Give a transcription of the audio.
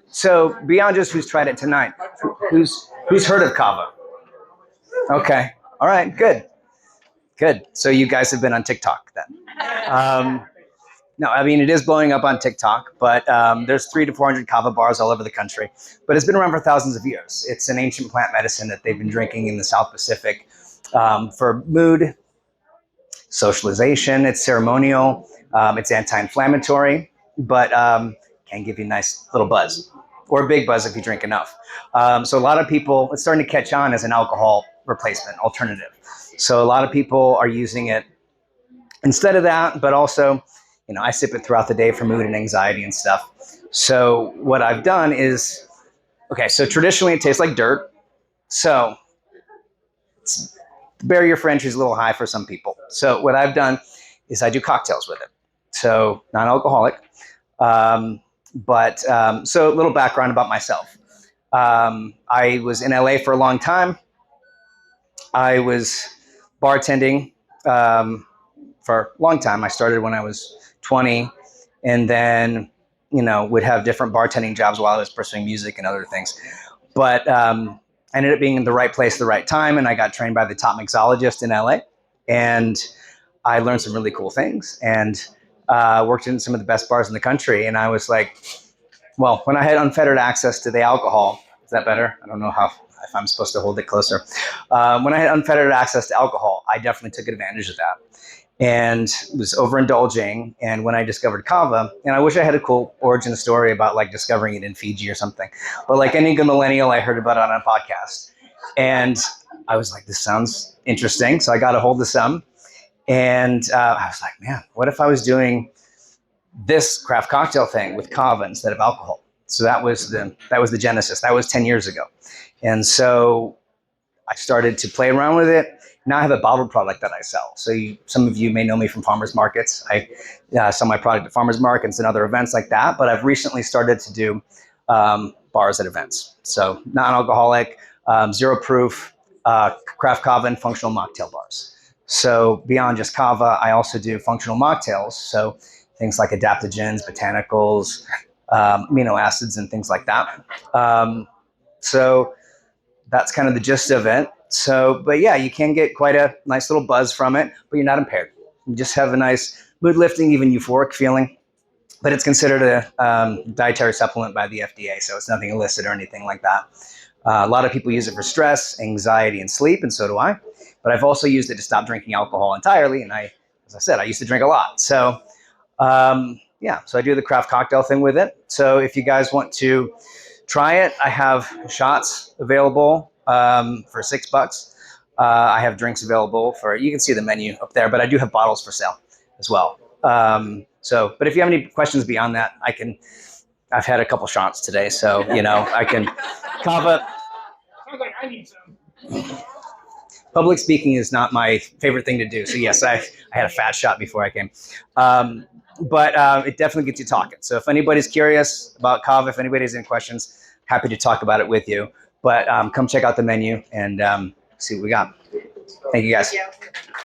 So beyond just who's tried it tonight, who's heard of Kava? Okay. All right. Good. Good. So you guys have been on TikTok then. No, I mean it is blowing up on TikTok, but there's 300 to 400 kava bars all over the country. But it's been around for thousands of years. It's an ancient plant medicine that they've been drinking in the South Pacific for mood, socialization. It's ceremonial. It's anti-inflammatory, but can give you a nice little buzz or a big buzz if you drink enough. So a lot of people, it's starting to catch on as an alcohol replacement alternative. So a lot of people are using it instead of that, but also, I sip it throughout the day for mood and anxiety and stuff. So what I've done is, okay, so traditionally it tastes like dirt. So the barrier for entry is a little high for some people. So what I've done is I do cocktails with it. So non-alcoholic. So a little background about myself. I was in LA for a long time. I was bartending for a long time. I started when I was 20, and then would have different bartending jobs while I was pursuing music and other things. But I ended up being in the right place at the right time, and I got trained by the top mixologist in LA, and I learned some really cool things, and worked in some of the best bars in the country. And I was like, well, when I had unfettered access to the alcohol, is that better? I don't know if I'm supposed to hold it closer. When I had unfettered access to alcohol, I definitely took advantage of that and was overindulging. And when I discovered Kava, and I wish I had a cool origin story about like discovering it in Fiji or something, but like any good millennial, I heard about it on a podcast. And I was like, this sounds interesting. So I got a hold of some. And I was like, man, what if I was doing this craft cocktail thing with Kava instead of alcohol? So that was the genesis. That was 10 years ago. And so I started to play around with it. Now I have a bottled product that I sell. So some of you may know me from farmers markets. I sell my product at farmers markets and other events like that. But I've recently started to do bars at events. So non-alcoholic, zero proof, craft kava and functional mocktail bars. So beyond just kava, I also do functional mocktails. So things like adaptogens, botanicals, amino acids, and things like that. So that's kind of the gist of it. So, but yeah, you can get quite a nice little buzz from it, but you're not impaired. You just have a nice mood lifting, even euphoric feeling. But it's considered a dietary supplement by the FDA, so it's nothing illicit or anything like that. A lot of people use it for stress, anxiety, and sleep, and so do I. But I've also used it to stop drinking alcohol entirely, and as I said, I used to drink a lot. So so I do the craft cocktail thing with it. So if you guys want to try it, I have shots available for $6. I have drinks available you can see the menu up there, but I do have bottles for sale as well. But if you have any questions beyond that, I've had a couple shots today, so I can. Kava. Sounds like I need some. Public speaking is not my favorite thing to do, so yes, I had a fat shot before I came. But it definitely gets you talking. So if anybody's curious about Kava, if anybody has any questions, happy to talk about it with you. But come check out the menu and see what we got. Thank you, guys.